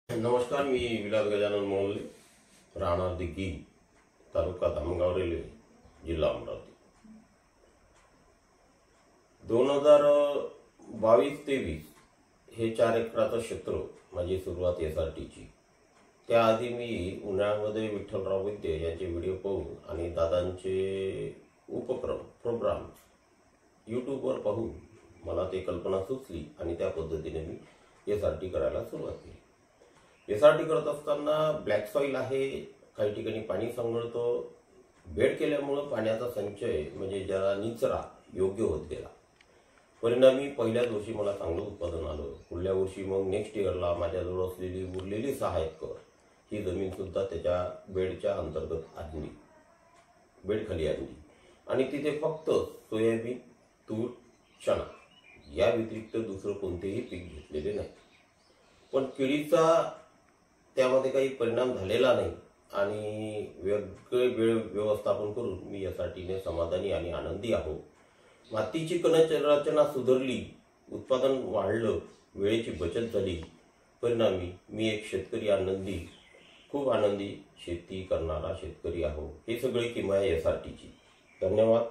नमस्कार, मी विलास गजानन मोहल्ले, राहणार दिघी, तालुका धामणगाव रेल्वे, जिल्हा अमरावती. 2022-23 हे 4 एकराचं क्षेत्र माझी सुरुवात SRTची. त्याआधी मी उन्हाळ्यामध्ये विठ्ठलराव वैद्य यांचे व्हिडिओ पाहून आणि दादांचे प्रोग्राम यूट्यूबवर पाहून मला ते कल्पना सुचली आणि त्या पद्धतीने मी SRT करायला सुरुवात केली. SRT करत असताना ब्लॅक सॉइल आहे, काही ठिकाणी पाणी संगळतो. बेड केल्यामुळं पाण्याचा संचय म्हणजे ज्याला निचरा योग्य होत गेला. परिणामी पहिल्याच वर्षी मला चांगलं उत्पादन आलं. पुढल्या वर्षी मग नेक्स्ट इयरला माझ्याजवळ असलेली उरलेली 6 एकर ही जमीन सुद्धा त्याच्या बेडच्या अंतर्गत आणली, बेड खाली आणली आणि तिथे फक्त सोयाबीन, तूर, चणा या व्यतिरिक्त दुसरं कोणतेही पीक घेतलेले नाही. पण किडीचा त्यामध्ये काही परिणाम झालेला नाही आणि वेगळे वेळ व्यवस्थापन करून मी SRTने समाधानी आणि आनंदी आहो. मातीची रचना सुधारली, उत्पादन वाढलं, वेळेची बचत झाली. परिणामी मी एक शेतकरी आनंदी, खूप आनंदी शेती करणारा शेतकरी आहो. हे सगळे किमया SRTची. धन्यवाद.